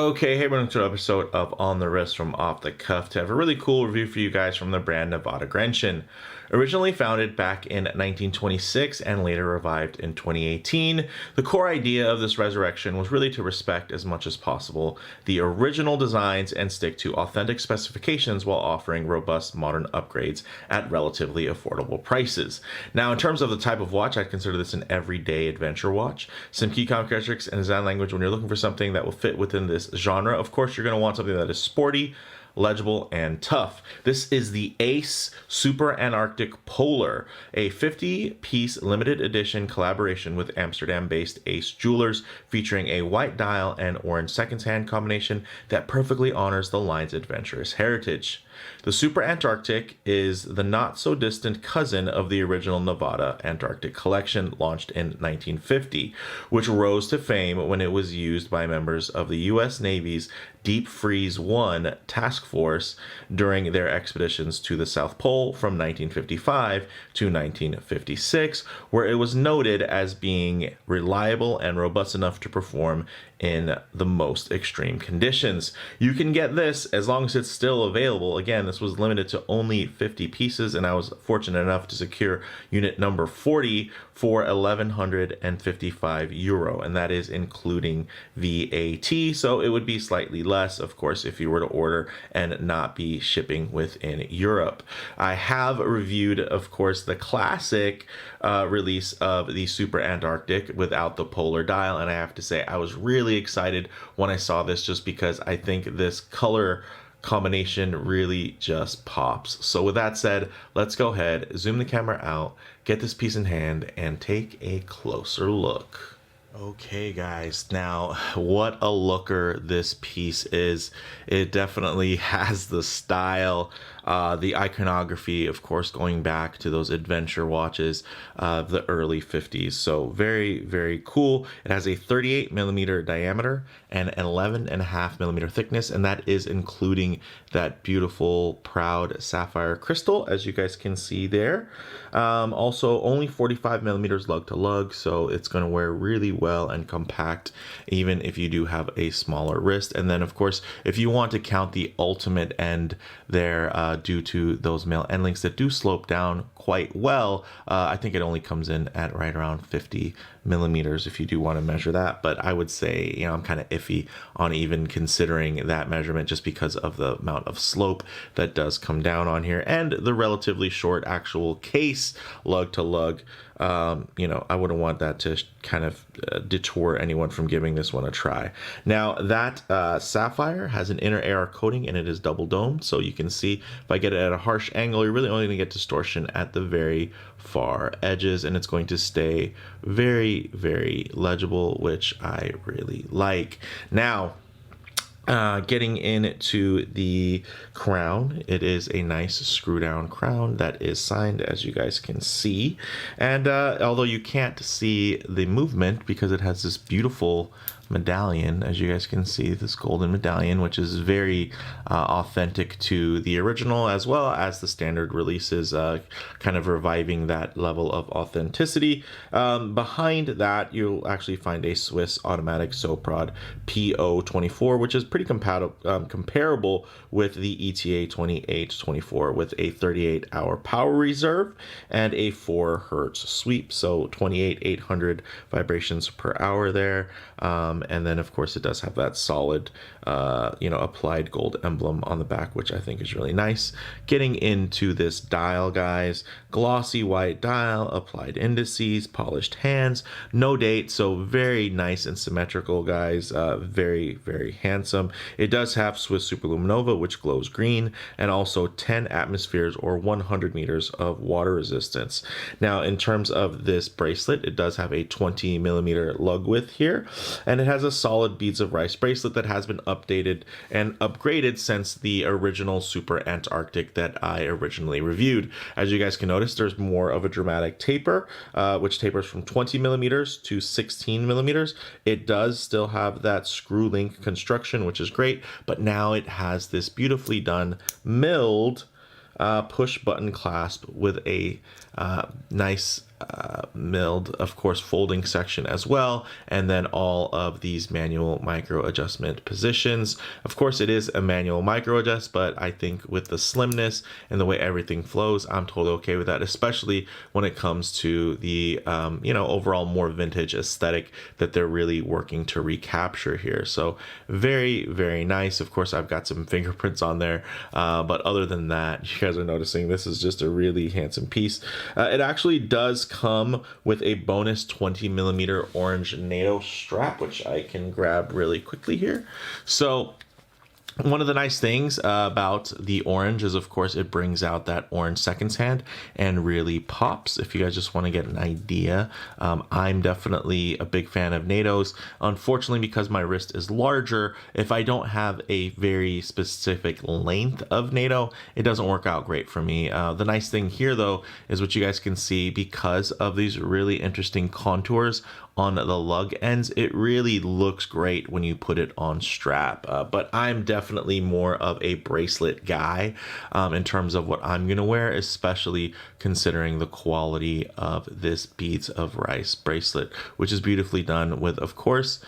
Okay, hey everyone, to an episode of On the Wrist from Off the Cuff to have a really cool review for you guys from the brand Nivada Grenchen. Originally founded back in 1926 and later revived in 2018, the core idea of this resurrection was really to respect as much as possible the original designs and stick to authentic specifications while offering robust modern upgrades at relatively affordable prices. Now, in terms of the type of watch, I'd consider this an everyday adventure watch. Some key characteristics and design language when you're looking for something that will fit within this genre. Of course, you're going to want something that is sporty, legible, and tough. This is the Ace Super Antarctic Polar, a 50-piece limited edition collaboration with Amsterdam-based Ace Jewelers, featuring a white dial and orange seconds-hand combination that perfectly honors the line's adventurous heritage. The Super Antarctic is the not-so-distant cousin of the original Nivada Antarctic collection launched in 1950, which rose to fame when it was used by members of the U.S. Navy's Deep Freeze 1 task force during their expeditions to the South Pole from 1955 to 1956, where it was noted as being reliable and robust enough to perform in the most extreme conditions. You can get this as long as it's still available. Again, this was limited to only 50 pieces, and I was fortunate enough to secure unit number 40 for 1,155 euro, and that is including VAT, so it would be slightly less, of course, if you were to order and not be shipping within Europe. I have reviewed, of course, the classic release of the Super Antarctic without the polar dial, and I have to say I was really excited when I saw this, just because I think this color combination really just pops. So with that said, let's go ahead, zoom the camera out, get this piece in hand, and take a closer look. Okay guys, now what a looker this piece is. It definitely has the style, the iconography, of course, going back to those adventure watches of the early 50s. So very, very cool. It has a 38 millimeter diameter and an 11.5 millimeter thickness, and that is including that beautiful proud sapphire crystal, as you guys can see there. Also only 45 millimeters lug to lug, so it's going to wear really well and compact, even if you do have a smaller wrist. And then, of course, if you want to count the ultimate end there, due to those male end links that do slope down quite well, I think it only comes in at right around 50 millimeters if you do want to measure that. But I would say, you know, I'm kind of iffy on even considering that measurement, just because of the amount of slope that does come down on here and the relatively short actual case lug to lug. You know, I wouldn't want that to kind of detour anyone from giving this one a try. Now, that sapphire has an inner AR coating and it is double domed, so you can see if I get it at a harsh angle, you're really only going to get distortion at the very far edges, and it's going to stay very, very legible, which I really like. Now, getting into the crown, it is a nice screw down crown that is signed, as you guys can see, and although you can't see the movement because it has this beautiful medallion, as you guys can see, this golden medallion, which is very authentic to the original as well as the standard releases, kind of reviving that level of authenticity. Behind that, you'll actually find a Swiss automatic Soprod PO24, which is pretty comparable with the ETA 2824, with a 38-hour power reserve and a 4 hertz sweep, so 28,800 vibrations per hour there. And then, of course, it does have that solid, applied gold emblem on the back, which I think is really nice. Getting into this dial, guys, glossy white dial, applied indices, polished hands, no date, so very nice and symmetrical, guys. Very, very handsome. It does have Swiss Superluminova, which glows green, and also 10 atmospheres or 100 meters of water resistance. Now, in terms of this bracelet, it does have a 20 millimeter lug width here, and it has a solid beads of rice bracelet that has been updated and upgraded since the original Super Antarctic that I originally reviewed. As you guys can notice, there's more of a dramatic taper, which tapers from 20 millimeters to 16 millimeters. It does still have that screw link construction, which is great, but now it has this beautifully done milled push button clasp with a nice milled, of course, folding section as well, and then all of these manual micro adjustment positions. Of course, it is a manual micro adjust, but I think with the slimness and the way everything flows, I'm totally okay with that, especially when it comes to the overall more vintage aesthetic that they're really working to recapture here. So very, very nice. Of course, I've got some fingerprints on there, but other than that, you guys are noticing this is just a really handsome piece. It actually does come with a bonus 20mm orange NATO strap, which I can grab really quickly here. So one of the nice things about the orange is, of course, it brings out that orange seconds hand and really pops. If you guys just want to get an idea, I'm definitely a big fan of NATOs. Unfortunately, because my wrist is larger, if I don't have a very specific length of NATO, it doesn't work out great for me. The nice thing here, though, is what you guys can see, because of these really interesting contours on the lug ends, it really looks great when you put it on strap. But I'm definitely more of a bracelet guy in terms of what I'm gonna wear, especially considering the quality of this beads of rice bracelet, which is beautifully done with, of course,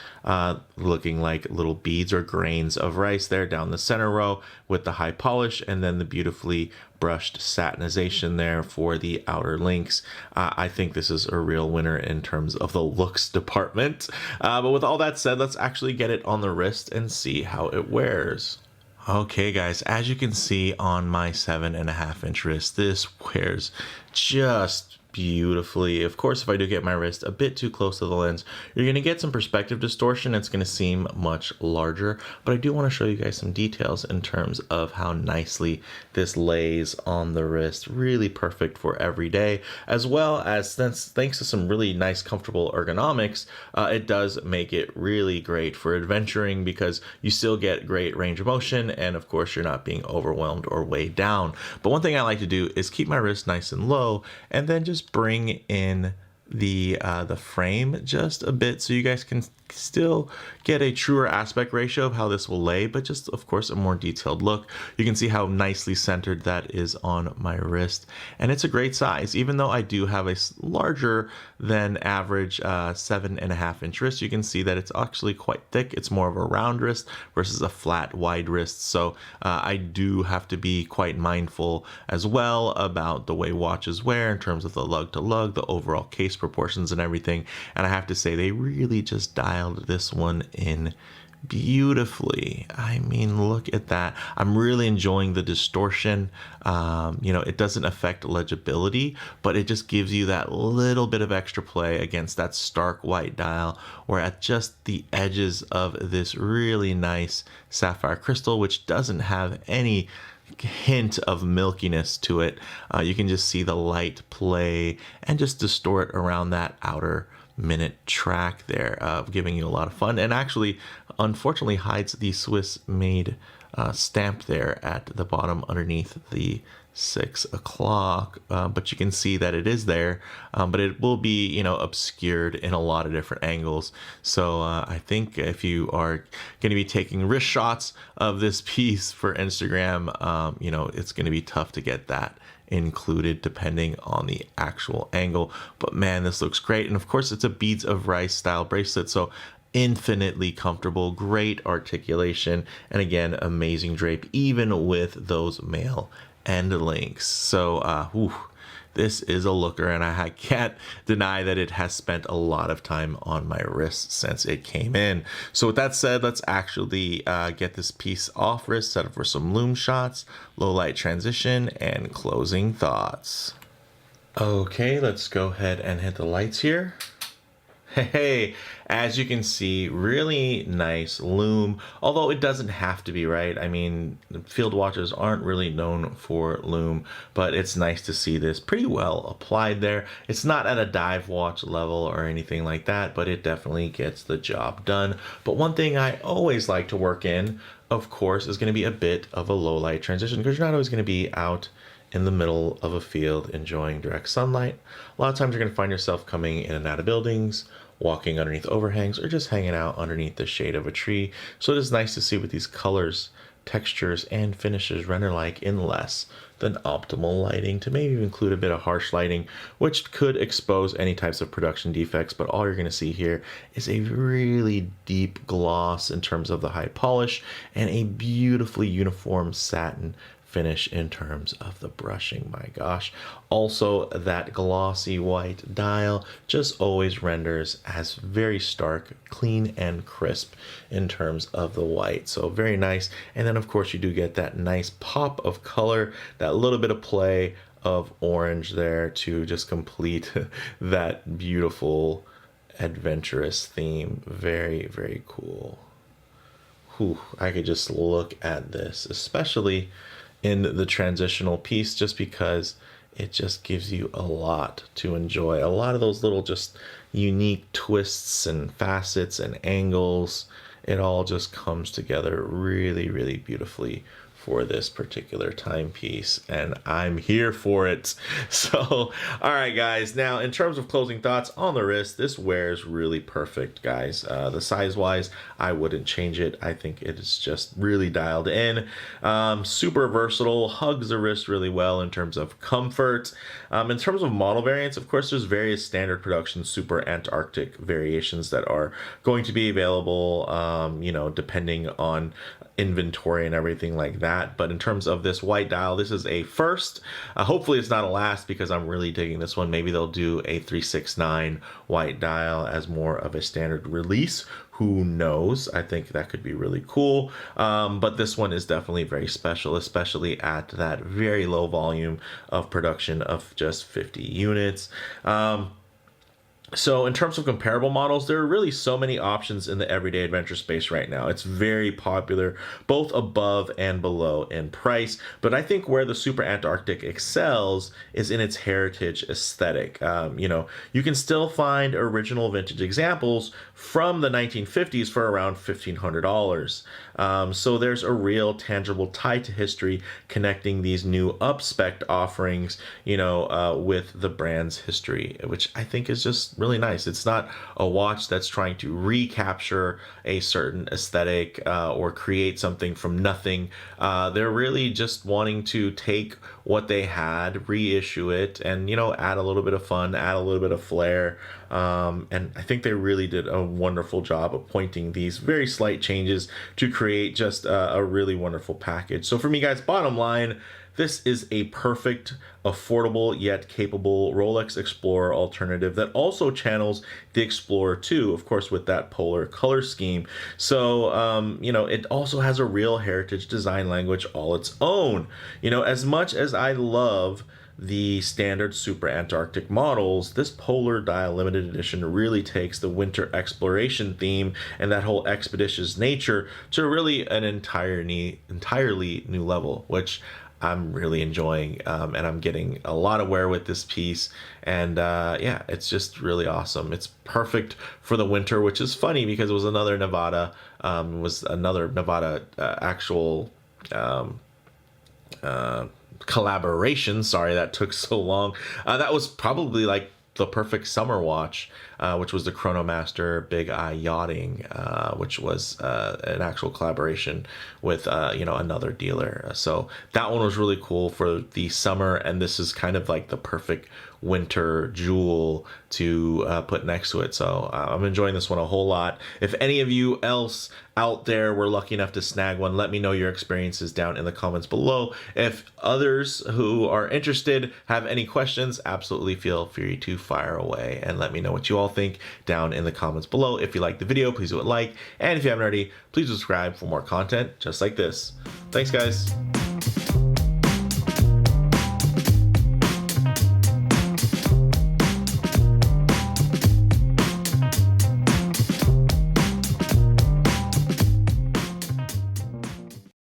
looking like little beads or grains of rice there down the center row with the high polish, and then the beautifully brushed satinization there for the outer links. I think this is a real winner in terms of the looks department. But with all that said, let's actually get it on the wrist and see how it wears. Okay guys, as you can see on my 7.5-inch wrist, this wears just beautifully. Of course, if I do get my wrist a bit too close to the lens, you're going to get some perspective distortion. It's going to seem much larger, but I do want to show you guys some details in terms of how nicely this lays on the wrist. Really perfect for every day, as well as thanks to some really nice comfortable ergonomics, it does make it really great for adventuring, because you still get great range of motion, and of course you're not being overwhelmed or weighed down. But one thing I like to do is keep my wrist nice and low, and then just bring in the frame just a bit, so you guys can still get a truer aspect ratio of how this will lay, but just of course a more detailed look. You can see how nicely centered that is on my wrist, and it's a great size. Even though I do have a larger than average 7.5-inch wrist, you can see that it's actually quite thick. It's more of a round wrist versus a flat wide wrist, so I do have to be quite mindful as well about the way watches wear in terms of the lug to lug, the overall case proportions and everything. And I have to say, they really just dialed this one in beautifully. I mean, look at that. I'm really enjoying the distortion. It doesn't affect legibility, but it just gives you that little bit of extra play against that stark white dial, or at just the edges of this really nice sapphire crystal, which doesn't have any hint of milkiness to it. You can just see the light play and just distort around that outer minute track there, giving you a lot of fun, and actually unfortunately hides the Swiss made stamp there at the bottom underneath the 6 o'clock, but you can see that it is there, but it will be obscured in a lot of different angles. So I think if you are going to be taking wrist shots of this piece for Instagram, it's going to be tough to get that included depending on the actual angle. But man, this looks great. And of course, it's a beads of rice style bracelet, so infinitely comfortable, great articulation, and again, amazing drape even with those male end links. So this is a looker, and I can't deny that it has spent a lot of time on my wrist since it came in. So with that said, let's actually get this piece off wrist, set up for some Lume shots, low light transition, and closing thoughts. Okay, let's go ahead and hit the lights here. Hey, as you can see, really nice Lume, although it doesn't have to be, right? I mean, field watches aren't really known for Lume, but it's nice to see this pretty well applied there. It's not at a dive watch level or anything like that, but it definitely gets the job done. But one thing I always like to work in, of course, is going to be a bit of a low light transition, because you're not always going to be out in the middle of a field enjoying direct sunlight. A lot of times you're going to find yourself coming in and out of buildings, walking underneath overhangs, or just hanging out underneath the shade of a tree. So it is nice to see what these colors, textures, and finishes render like in less than optimal lighting, to maybe include a bit of harsh lighting, which could expose any types of production defects. But all you're going to see here is a really deep gloss in terms of the high polish and a beautifully uniform satin finish in terms of the brushing. My gosh. Also, that glossy white dial just always renders as very stark, clean, and crisp in terms of the white. So very nice. And then of course you do get that nice pop of color, that little bit of play of orange there to just complete that beautiful adventurous theme. Very, very cool. Whew, I could just look at this, especially in the transitional piece, just because it just gives you a lot to enjoy. A lot of those little just unique twists and facets and angles. It all just comes together really, really beautifully for this particular timepiece, and I'm here for it. So, all right, guys. Now, in terms of closing thoughts on the wrist, this wears really perfect, guys. The size-wise, I wouldn't change it. I think it is just really dialed in. Super versatile, hugs the wrist really well in terms of comfort. In terms of model variants, of course, there's various standard production Super Antarctic variations that are going to be available, you know, depending on inventory and everything like that. But in terms of this white dial, this is a first. Hopefully it's not a last, because I'm really digging this one. Maybe they'll do a 369 white dial as more of a standard release. Who knows? I think that could be really cool. But this one is definitely very special, especially at that very low volume of production of just 50 units. So in terms of comparable models, there are really so many options in the everyday adventure space right now. It's very popular, both above and below in price. But I think where the Super Antarctic excels is in its heritage aesthetic. You know, you can still find original vintage examples from the 1950s for around $1,500. So there's a real tangible tie to history connecting these new up-spec offerings, you know, with the brand's history, which I think is just really nice. It's not a watch that's trying to recapture a certain aesthetic or create something from nothing. They're really just wanting to take what they had, reissue it, and, you know, add a little bit of fun, add a little bit of flair. And I think they really did a wonderful job of pointing these very slight changes to create just a really wonderful package. So for me, guys, bottom line, this is a perfect, affordable, yet capable Rolex Explorer alternative that also channels the Explorer 2, of course, with that polar color scheme. So, you know, it also has a real heritage design language all its own. You know, as much as I love the standard Super Antarctic models, this Polar Dial Limited Edition really takes the winter exploration theme and that whole expeditious nature to really an entirely new level, which I'm really enjoying, and I'm getting a lot of wear with this piece, and yeah, it's just really awesome. It's perfect for the winter, which is funny because it was another Nivada, actual collaboration. Sorry that took so long. That was probably like the perfect summer watch, which was the Chronomaster Big Eye Yachting, which was an actual collaboration with you know, another dealer. So that one was really cool for the summer, and this is kind of like the perfect winter jewel to put next to it. So I'm enjoying this one a whole lot. If any of you else out there were lucky enough to snag one, let me know your experiences down in the comments below. If others who are interested have any questions, absolutely feel free to fire away and let me know what you all think down in the comments below. If you liked the video, please do a like, and if you haven't already, please subscribe for more content just like this. Thanks, guys.